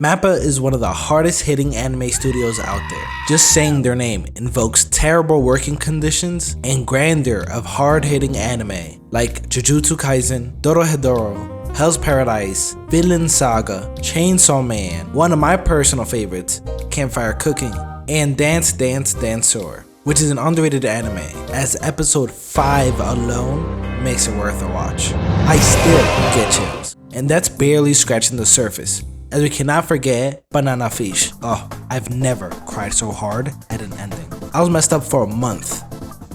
Mappa is one of the hardest hitting anime studios out there. Just saying their name invokes terrible working conditions and grandeur of hard hitting anime like Jujutsu Kaisen, Dorohedoro, Hell's Paradise, Vinland Saga, Chainsaw Man, one of my personal favorites, Campfire Cooking, and Dance Dance Dancer, which is an underrated anime, as episode 5 alone makes it worth a watch. I still get chills, and that's barely scratching the surface, as we cannot forget Banana Fish. Oh, I've never cried so hard at an ending. I was messed up for a month,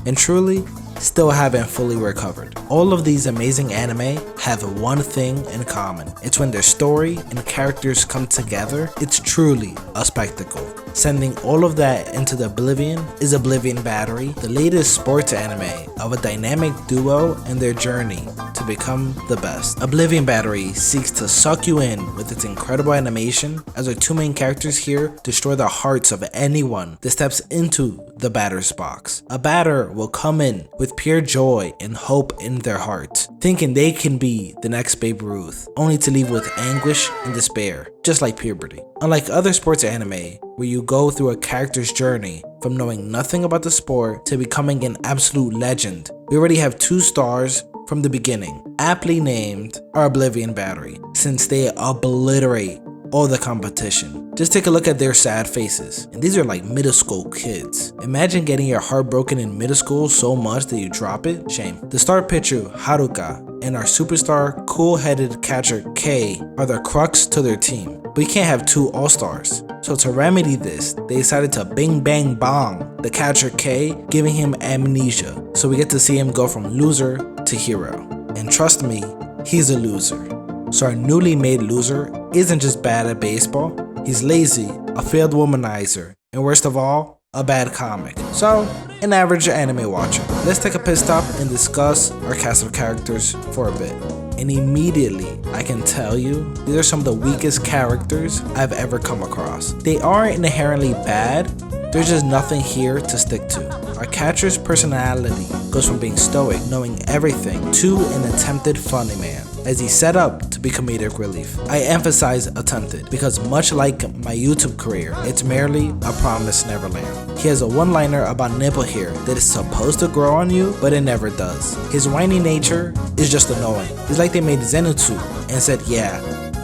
and truly, still haven't fully recovered. All of these amazing anime have one thing in common. It's when their story and characters come together, it's truly a spectacle. Sending all of that into the Oblivion is Oblivion Battery, the latest sports anime of a dynamic duo and their journey to become the best. Oblivion Battery seeks to suck you in with its incredible animation, as our two main characters here destroy the hearts of anyone that steps into the batter's box. A batter will come in with pure joy and hope in their heart, thinking they can be the next Babe Ruth, only to leave with anguish and despair, just like puberty. Unlike other sports anime, where you go through a character's journey from knowing nothing about the sport to becoming an absolute legend, we already have 2 stars from the beginning, aptly named our Oblivion Battery, since they obliterate all the competition. Just take a look at their sad faces, and these are like middle school kids. Imagine getting your heart broken in middle school so much that you drop it. Shame. The star pitcher Haruka and our superstar cool-headed catcher Kei are the crux to their team, but you can't have 2 all-stars. So to remedy this, they decided to bing bang bong the catcher Kei, giving him amnesia, so we get to see him go from loser to hero. And trust me, he's a loser. So our newly made loser isn't just bad at baseball, he's lazy, a failed womanizer, and worst of all, a bad comic. So, an average anime watcher. Let's take a pit stop and discuss our cast of characters for a bit. And immediately, I can tell you, these are some of the weakest characters I've ever come across. They aren't inherently bad, there's just nothing here to stick to. Our catcher's personality goes from being stoic, knowing everything, to an attempted funny man, as he's set up to be comedic relief. I emphasize attempted, because much like my YouTube career, it's merely a promised neverland. He has a one-liner about nipple hair that is supposed to grow on you, but it never does. His whiny nature is just annoying. It's like they made Zenitsu and said, yeah,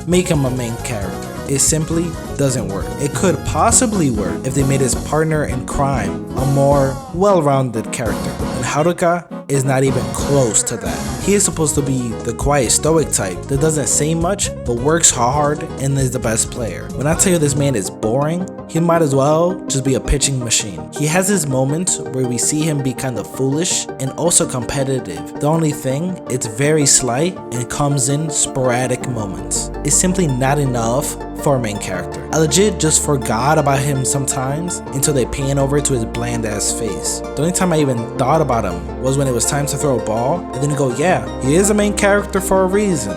make him a main character. It simply doesn't work. It could possibly work if they made his partner in crime a more well-rounded character, and Haruka is not even close to that. He is supposed to be the quiet stoic type that doesn't say much but works hard and is the best player. When I tell you this man is boring, he might as well just be a pitching machine. He has his moments where we see him be kind of foolish and also competitive. The only thing, it's very slight and comes in sporadic moments. It's simply not enough for a main character. I legit just forgot about him sometimes until they pan over to his bland ass face. The only time I even thought about him was when it was time to throw a ball, and then you go, yeah, he is a main character for a reason.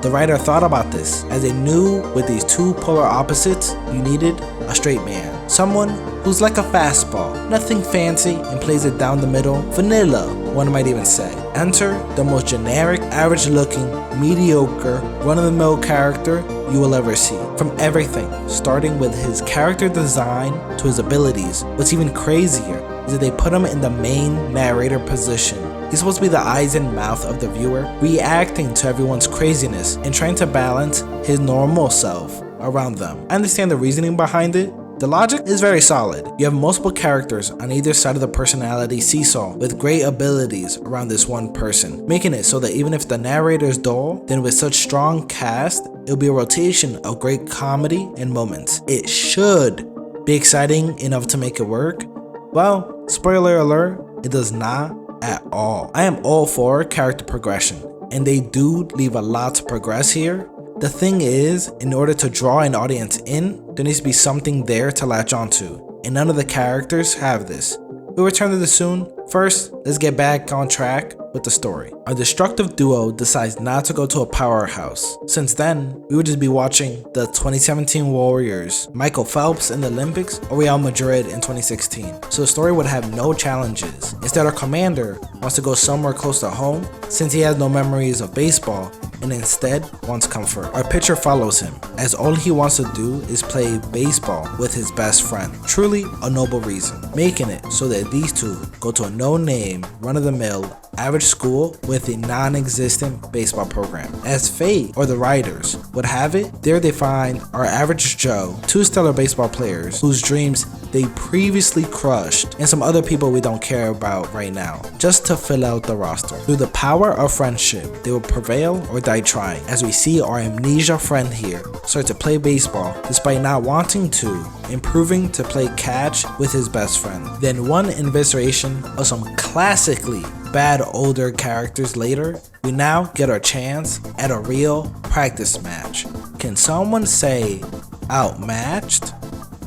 The writer thought about this, as they knew with these 2 polar opposites, you needed a straight man. Someone who's like a fastball, nothing fancy, and plays it down the middle, vanilla, one might even say. Enter the most generic, average looking, mediocre, run-of-the-mill character you will ever see. From everything, starting with his character design to his abilities. What's even crazier is that they put him in the main narrator position. He's supposed to be the eyes and mouth of the viewer, reacting to everyone's craziness and trying to balance his normal self around them. I understand the reasoning behind it. The logic is very solid. You have multiple characters on either side of the personality seesaw with great abilities around this one person, making it so that even if the narrator is dull, then with such strong cast, it'll be a rotation of great comedy and moments. It should be exciting enough to make it work. Well, spoiler alert, it does not at all. I am all for character progression, and they do leave a lot to progress here. The thing is, in order to draw an audience in, there needs to be something there to latch onto, and none of the characters have this. We'll return to this soon. First, let's get back on track with the story. Our destructive duo decides not to go to a powerhouse. Since then, we would just be watching the 2017 Warriors, Michael Phelps in the Olympics, or Real Madrid in 2016. So the story would have no challenges. Instead, our commander wants to go somewhere close to home. Since he has no memories of baseball, and instead wants comfort. Our pitcher follows him, as all he wants to do is play baseball with his best friend. Truly a noble reason, making it so that these two go to a no-name, run-of-the-mill, average school with a non-existent baseball program. As fate, or the writers, would have it, there they find our average Joe, two stellar baseball players whose dreams they previously crushed, and some other people we don't care about right now, just to fill out the roster. Through the power of friendship, they will prevail or die trying, as we see our amnesia friend here start to play baseball despite not wanting to, improving to play catch with his best friend. Then one evisceration of some classically bad older characters later, we now get our chance at a real practice match. Can someone say outmatched?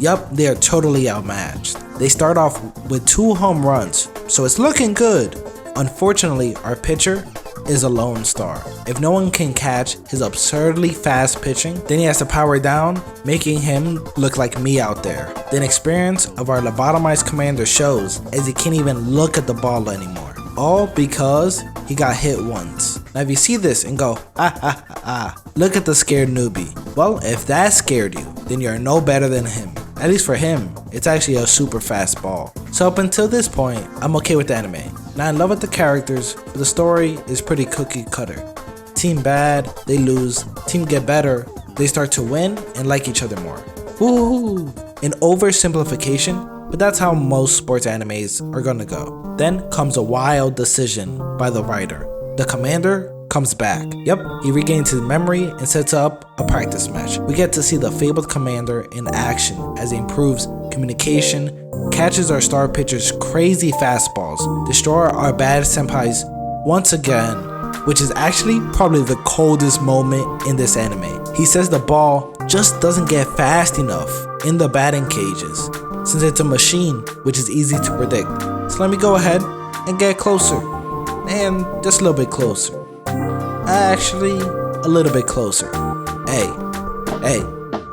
Yup, they are totally outmatched. They start off with 2 home runs, so it's looking good. Unfortunately, our pitcher is a lone star. If no one can catch his absurdly fast pitching, then he has to power down, making him look like me out there. The inexperience of our lobotomized commander shows, as he can't even look at the ball anymore. All because he got hit once. Now if you see this and go, look at the scared newbie. Well, if that scared you, then you're no better than him. At least for him, it's actually a super fast ball. So up until this point, I'm okay with the anime. Not in love with the characters, but the story is pretty cookie cutter. Team bad, they lose. Team get better, they start to win and like each other more. Woohoo! An oversimplification, but that's how most sports animes are gonna go. Then comes a wild decision by the writer. The commander comes back. Yep, he regains his memory and sets up a practice match. We get to see the fabled commander in action as he improves communication, catches our star pitcher's crazy fastballs, destroy our bad senpais once again, which is actually probably the coldest moment in this anime. He says the ball just doesn't get fast enough in the batting cages, since it's a machine, which is easy to predict. So let me go ahead and get closer, and just a little bit closer. Actually, a little bit closer. Hey,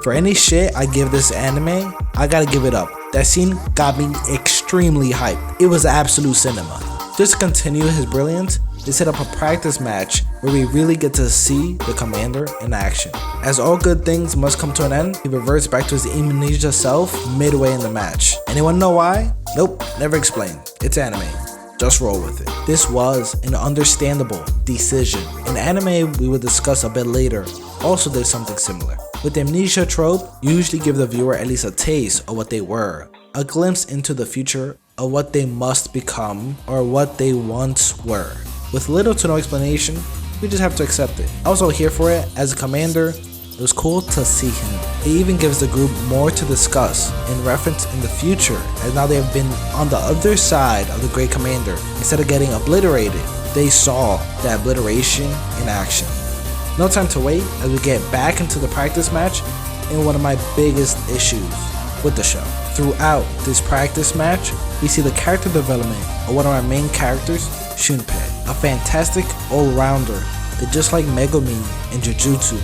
for any shit I give this anime, I gotta give it up. That scene got me extremely hyped. It was absolute cinema. Just to continue his brilliance, they set up a practice match where we really get to see the commander in action. As all good things must come to an end, he reverts back to his amnesia self midway in the match. Anyone know why? Nope, never explained. It's anime. Just roll with it. This was an understandable decision. An anime we will discuss a bit later also did something similar. With the amnesia trope, you usually give the viewer at least a taste of what they were, a glimpse into the future of what they must become or what they once were. With little to no explanation, we just have to accept it. I was all here for it. As a commander, it was cool to see him. It even gives the group more to discuss in reference in the future, as now they have been on the other side of the great commander. Instead of getting obliterated, they saw the obliteration in action. No time to wait as we get back into the practice match and one of my biggest issues with the show. Throughout this practice match, we see the character development of one of our main characters, Shunpei, a fantastic all-rounder that, just like Megumi and Jujutsu,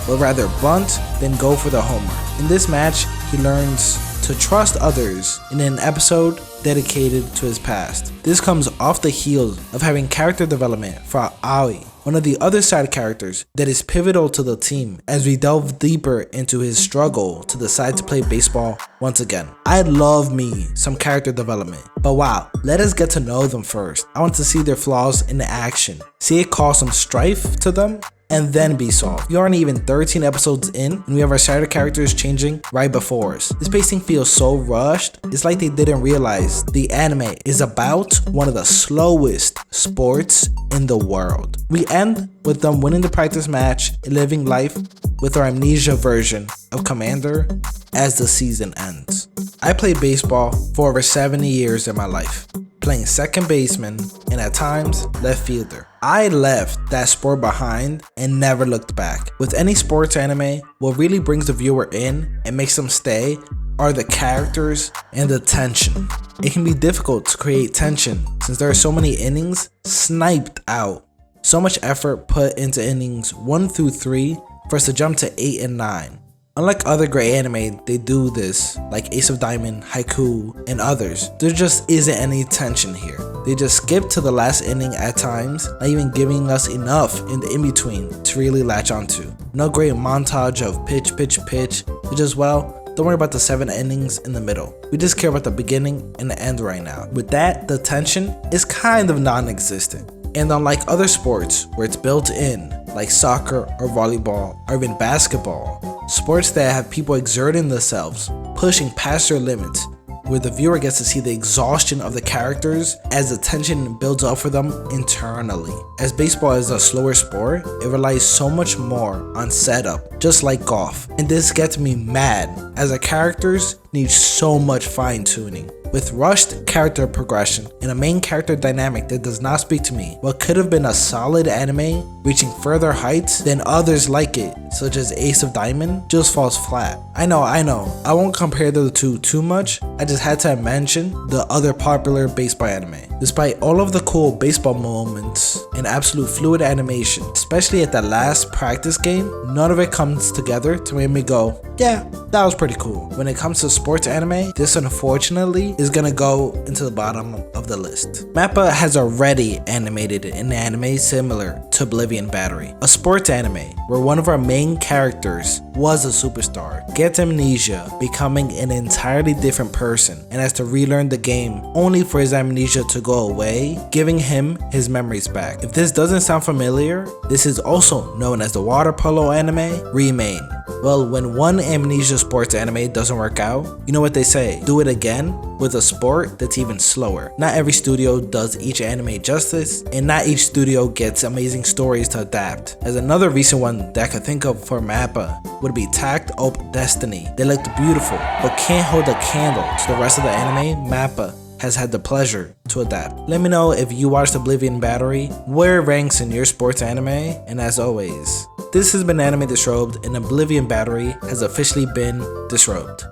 would rather bunt than go for the homer. In this match, he learns to trust others in an episode dedicated to his past. This comes off the heels of having character development for Aoi, one of the other side characters that is pivotal to the team as we delve deeper into his struggle to decide to play baseball once again. I love me some character development, but wow, let us get to know them first. I want to see their flaws in action, see it cause some strife to them, and then be solved. We aren't even 13 episodes in, and we have our side characters changing right before us. This pacing feels so rushed. It's like they didn't realize the anime is about one of the slowest sports in the world. We end with them winning the practice match and living life with our amnesia version of Commander as the season ends. I played baseball for over 70 years in my life, playing second baseman and at times left fielder. I left that sport behind and never looked back. With any sports anime, what really brings the viewer in and makes them stay are the characters and the tension. It can be difficult to create tension since there are so many innings sniped out. So much effort put into innings 1 through 3 for us to jump to 8 and 9. Unlike other great anime, they do this, like Ace of Diamond, Haiku, and others. There just isn't any tension here. They just skip to the last ending at times, not even giving us enough in the in-between to really latch onto. No great montage of pitch. It's just, well, don't worry about the 7 endings in the middle. We just care about the beginning and the end right now. With that, the tension is kind of non-existent. And unlike other sports where it's built in, like soccer or volleyball or even basketball, sports that have people exerting themselves, pushing past their limits, where the viewer gets to see the exhaustion of the characters as the tension builds up for them internally. As baseball is a slower sport, it relies so much more on setup, just like golf. And this gets me mad, as the characters need so much fine-tuning. With rushed character progression and a main character dynamic that does not speak to me, what could have been a solid anime reaching further heights than others like it, such as Ace of Diamond, just falls flat. I know, I won't compare the two too much, I just had to mention the other popular baseball anime. Despite all of the cool baseball moments and absolute fluid animation, especially at the last practice game, none of it comes together to make me go, yeah, that was pretty cool. When it comes to sports anime, this unfortunately is gonna go into the bottom of the list. Mappa has already animated an anime similar to Oblivion Battery, a sports anime where one of our main characters was a superstar, gets amnesia, becoming an entirely different person, and has to relearn the game only for his amnesia to go away, giving him his memories back. If this doesn't sound familiar, this is also known as the water polo anime Remain. Well, when one amnesia sports anime doesn't work out, you know what they say, do it again with a sport that's even slower. Not every studio does each anime justice, and not each studio gets amazing stories to adapt. As another recent one that I could think of for Mappa would be Tact Op Destiny. They looked beautiful, but can't hold a candle to the rest of the anime Mappa has had the pleasure to adapt. Let me know if you watched Oblivion Battery, where it ranks in your sports anime, and as always, this has been Anime Disrobed, and Oblivion Battery has officially been disrobed.